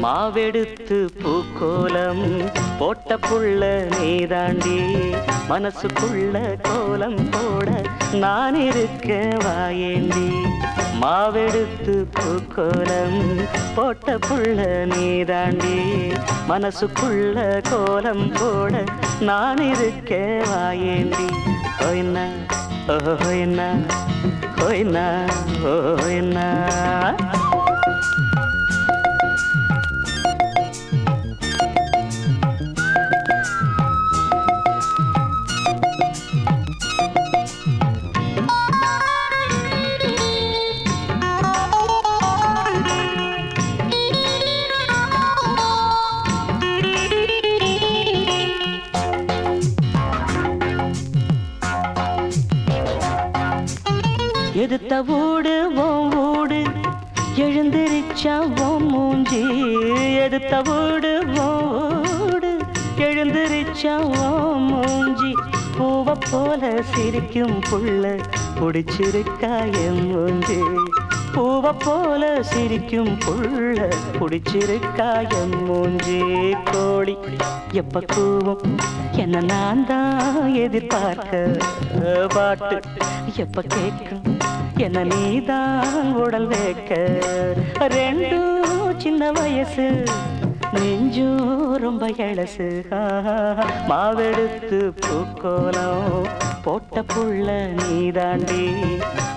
மாவெடுத்து பூக்கோலம் போட்ட புள்ள நீதாண்டி, மனசுக்குள்ள கோலம் போட நான் இருக்க வாயேண்டி. மாவெடுத்து பூக்கோலம் போட்ட புள்ள நீதாண்டி, மனசுக்குள்ள கோலம் போட நான் இருக்க வாயேண்டி. ஹோய்னா ஹோய்னா ஹோய்னா ஹோய்னா. எதுத்த வீடு ஓம் வீடு எழுந்திருச்சா ஓம் மூஞ்சி, எதுத்த வீடு ஓம் வீடு எழுந்திருச்சா ஓம் மூஞ்சி. பூவை போல சிரிக்கும் புள்ள பிடிச்சிருக்கா என் மூஞ்சி, பூவை போல சிரிக்கும் புள்ள பிடிச்சிருக்கா என் மூஞ்சி. கோழி எப்ப கூவும் என்ன நான் தான் எதிர்பார்க்க, பாட்டு எப்ப கேட்கும் என்ன நீதான் உடல் வைக்க. ரெண்டும் சின்ன வயசு நெஞ்சும் ரொம்ப எழசு. மாவெடுத்து பூக்கோலம் போட்ட புள்ள நீதாண்டி,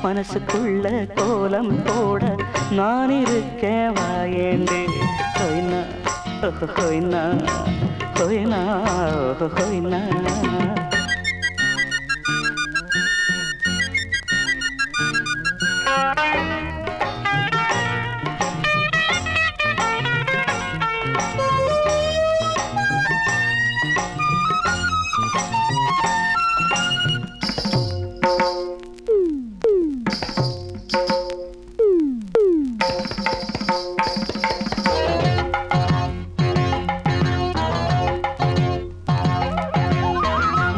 மனசுக்குள்ள கோலம் போட நான் இருக்கேன் வாயேண்டி. ஹோய்னா ஹோய்னா ஹோய்னா ஹோய்னா.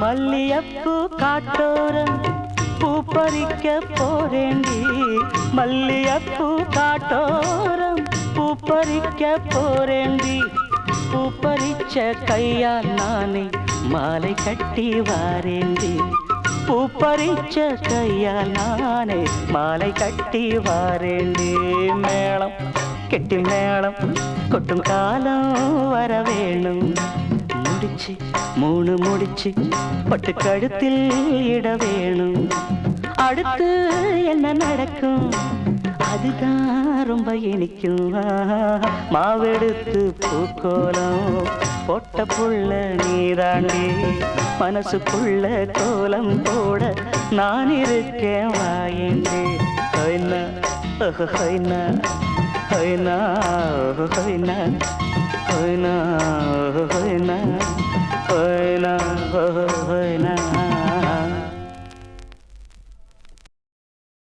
மல்லியப்பூ காட்டோரம் பூ பறிக்க போறேண்டி, மல்லியப்பூ காட்டோரம் பூ பறிக்க போறேண்டி. பூ பறிச்ச கையால் நானே மாலை கட்டி வாரேண்டி, பூ பறிச்ச கையால் நானே மாலை கட்டி வாரேண்டி. மேளம் கெட்டி மேளம் கொட்டும் காலம் வர வேணும், முடிச்சு மூணு முடிச்சு பட்டு கழுத்தில் இட வேணும். அடுத்து என்ன நடக்கும் அதுதான் ரொம்ப இனிக்கும். மாவெடுத்து பூக்கோலம் போட்ட புள்ள நீதாண்டி, மனசுக்குள்ள கோலம் போட நான் இருக்கேன் வாயேண்டி. ஹோய்னா ஹோய்னா ஹோய்னா ஹோய்னா ஹோய்னா ஹோய்னா ஹோய்னா ஹோய்னா.